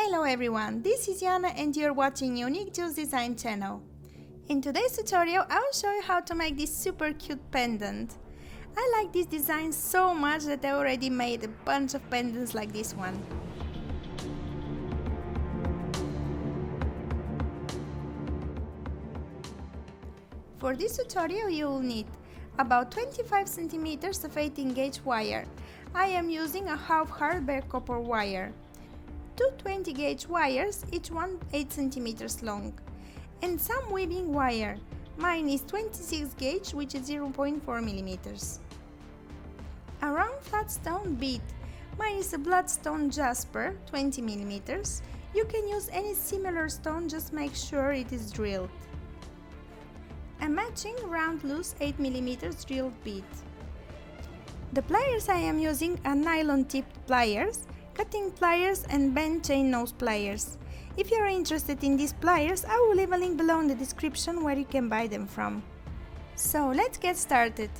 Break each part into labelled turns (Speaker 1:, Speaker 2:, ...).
Speaker 1: Hello everyone, this is Yana and you're watching Unique Juice Design channel. In today's tutorial, I will show you how to make this super cute pendant. I like this design so much that I already made a bunch of pendants like this one. For this tutorial you will need about 25 cm of 18 gauge wire. I am using a half hardware copper wire. Two 20 gauge wires, each one 8 cm long, and some weaving wire. Mine is 26 gauge, which is 0.4 mm. A round flat stone bead. Mine is a bloodstone jasper, 20 mm. You can use any similar stone, just make sure it is drilled. A matching round loose 8 mm drilled bead. The pliers I am using are nylon tipped pliers, cutting pliers and bend chain nose pliers. If you are interested in these pliers, I will leave a link below in the description where you can buy them from. So let's get started.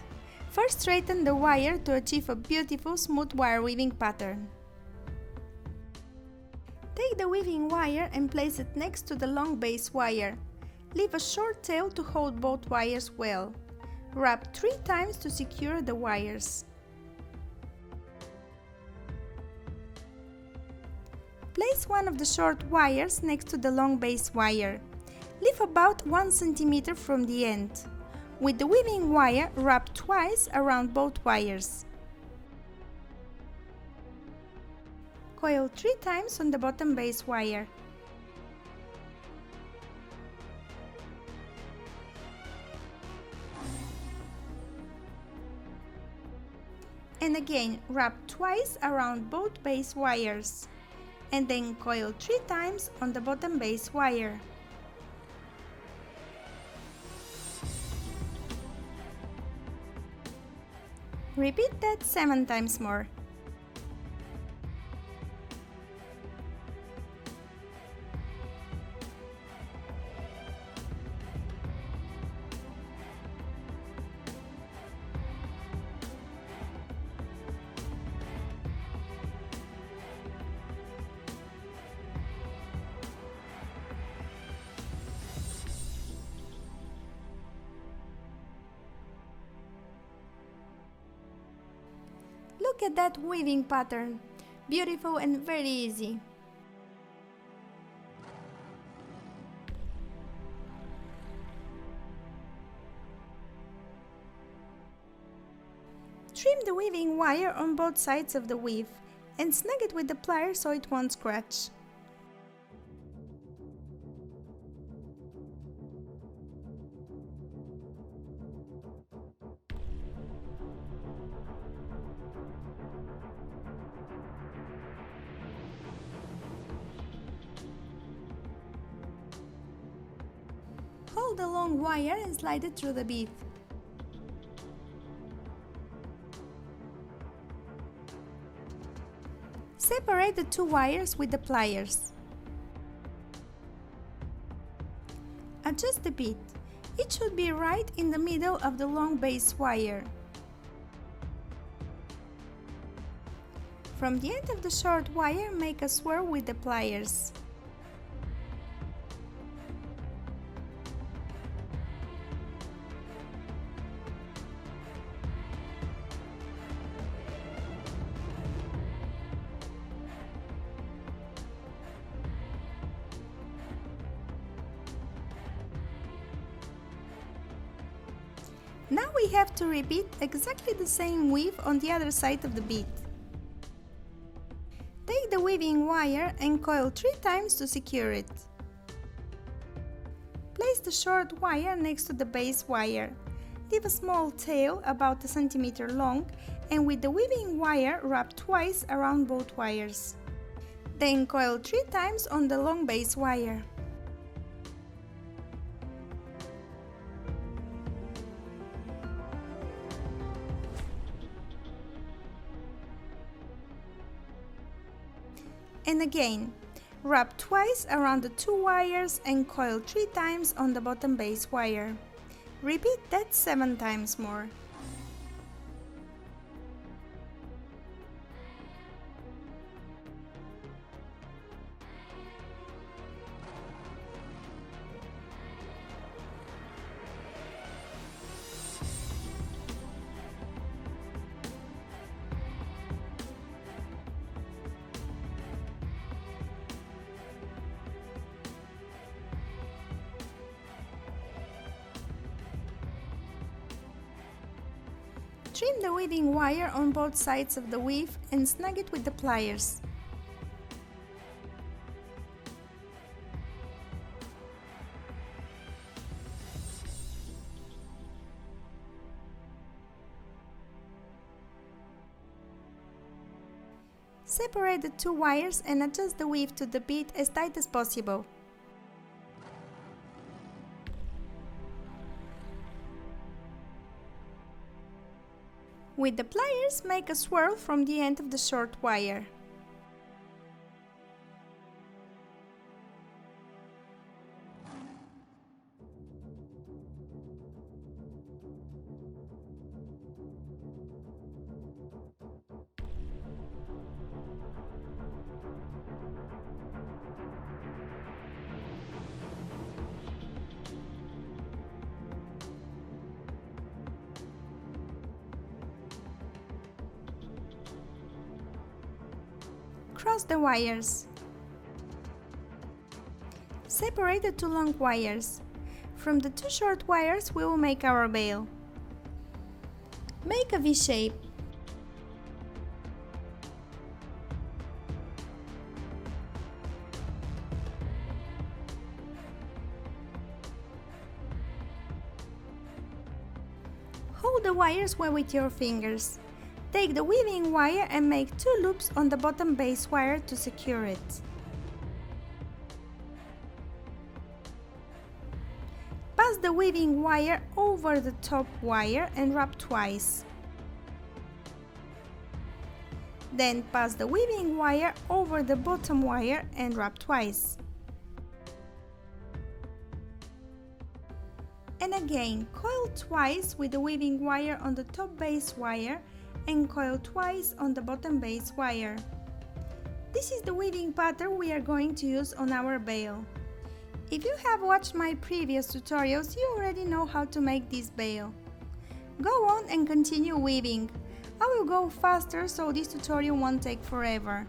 Speaker 1: First, straighten the wire to achieve a beautiful smooth wire weaving pattern. Take the weaving wire and place it next to the long base wire. Leave a short tail to hold both wires well. Wrap 3 times to secure the wires. Place one of the short wires next to the long base wire. Leave about 1 cm from the end. With the weaving wire, wrap twice around both wires. Coil 3 times on the bottom base wire. And again, wrap twice around both base wires. And then coil 3 times on the bottom base wire. Repeat that 7 times more. Look at that weaving pattern, beautiful and very easy. Trim the weaving wire on both sides of the weave and snug it with the pliers so it won't scratch. Hold the long wire and slide it through the bead. Separate the 2 wires with the pliers. Adjust the bead. It should be right in the middle of the long base wire. From the end of the short wire, make a swirl with the pliers. Now we have to repeat exactly the same weave on the other side of the bead. Take the weaving wire and coil 3 times to secure it. Place the short wire next to the base wire. Leave a small tail about a centimeter long and with the weaving wire wrap twice around both wires. Then coil 3 times on the long base wire. And again, wrap twice around the 2 wires and coil 3 times on the bottom base wire. Repeat that 7 times more. Trim the weaving wire on both sides of the weave and snug it with the pliers. Separate the two wires and adjust the weave to the bead as tight as possible. With the pliers, make a swirl from the end of the short wire. Cross the wires. Separate the two long wires. From the two short wires we will make our veil. Make a V shape. Hold the wires well with your fingers. Take the weaving wire and make 2 loops on the bottom base wire to secure it. Pass the weaving wire over the top wire and wrap twice. Then pass the weaving wire over the bottom wire and wrap twice. And again, coil twice with the weaving wire on the top base wire and coil twice on the bottom base wire. This is the weaving pattern we are going to use on our veil. If you have watched my previous tutorials, you already know how to make this veil. Go on and continue weaving. I will go faster so this tutorial won't take forever.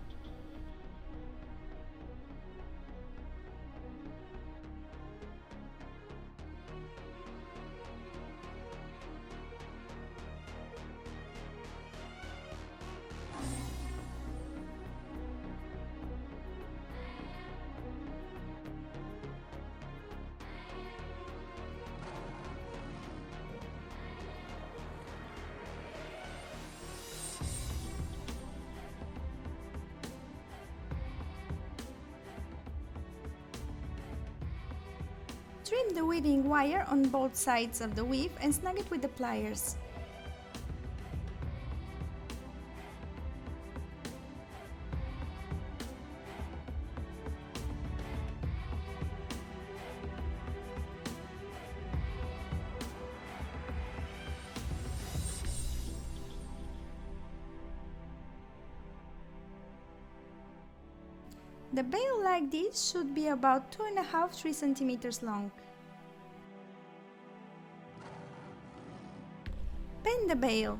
Speaker 1: Trim the weaving wire on both sides of the weave and snug it with the pliers. The veil like this should be about 2.5–3 centimeters long. Bend the veil.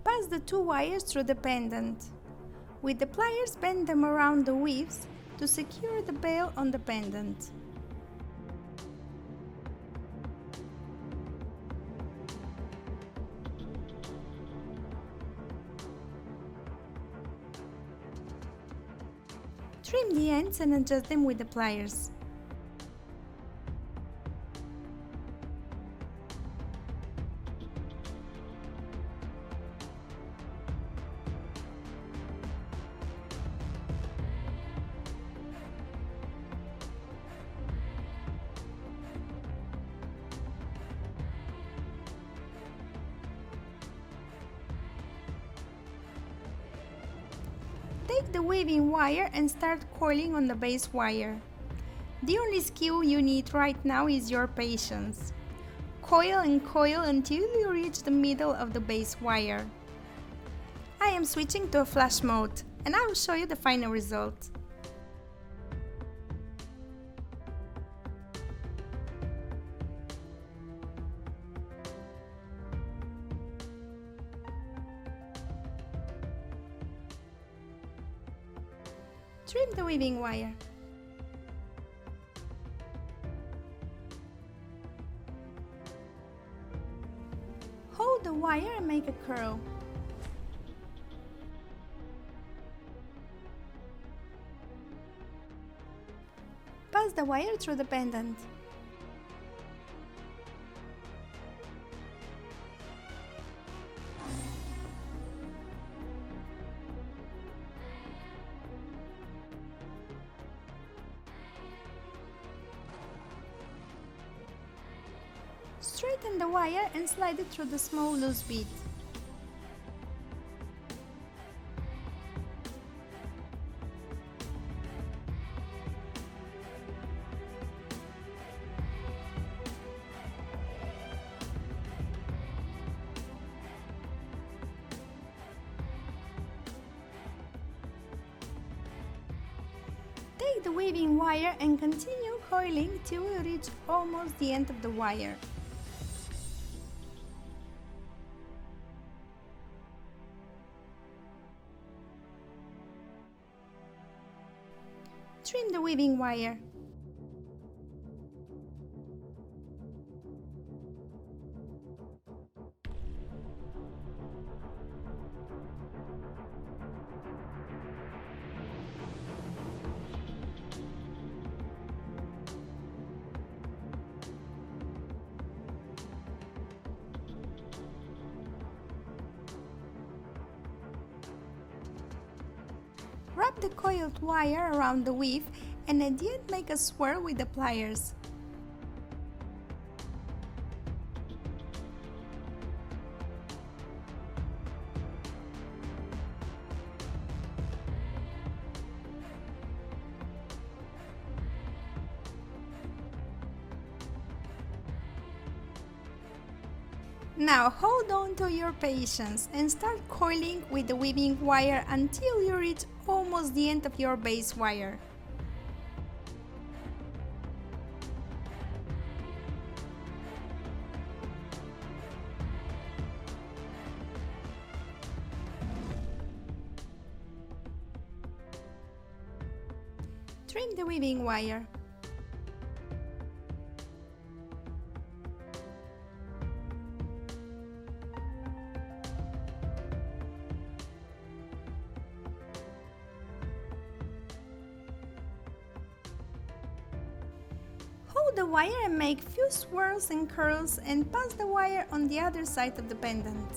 Speaker 1: Pass the two wires through the pendant. With the pliers, bend them around the weaves to secure the veil on the pendant. Trim the ends and adjust them with the pliers. Take the weaving wire and start coiling on the base wire. The only skill you need right now is your patience. Coil and coil until you reach the middle of the base wire. I am switching to a flash mode and I will show you the final result. Trim the weaving wire. Hold the wire and make a curl. Pass the wire through the pendant. Straighten the wire and slide it through the small loose bead. Take the weaving wire and continue coiling till you reach almost the end of the wire. Trim the weaving wire. Wrap the coiled wire around the weave and at the end make a swirl with the pliers. Now hold on to your patience and start coiling with the weaving wire until you reach almost the end of your base wire. Trim the weaving wire. Hold the wire and make few swirls and curls and pass the wire on the other side of the pendant.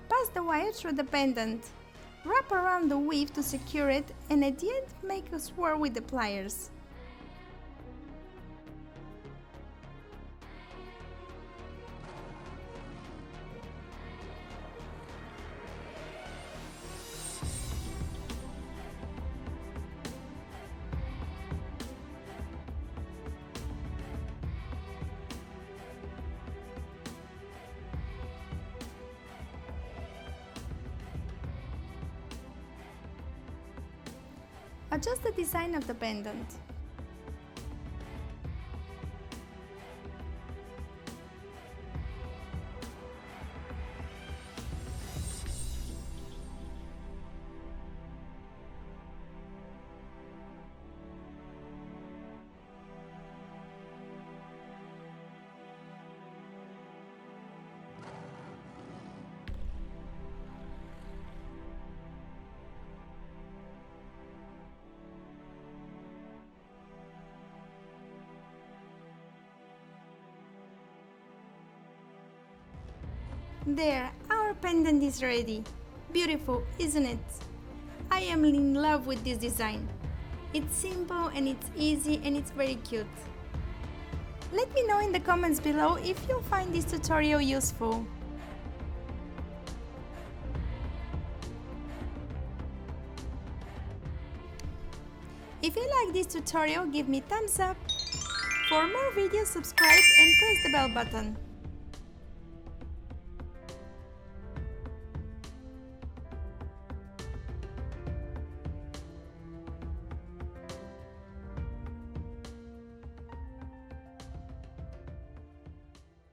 Speaker 1: Pass the wire through the pendant. Wrap around the weave to secure it and at the end make a swirl with the pliers. Adjust the design of the pendant. There, our pendant is ready. Beautiful, isn't it? I am in love with this design. It's simple and it's easy and it's very cute. Let me know in the comments below if you find this tutorial useful. If you like this tutorial, give me thumbs up. For more videos, subscribe and press the bell button.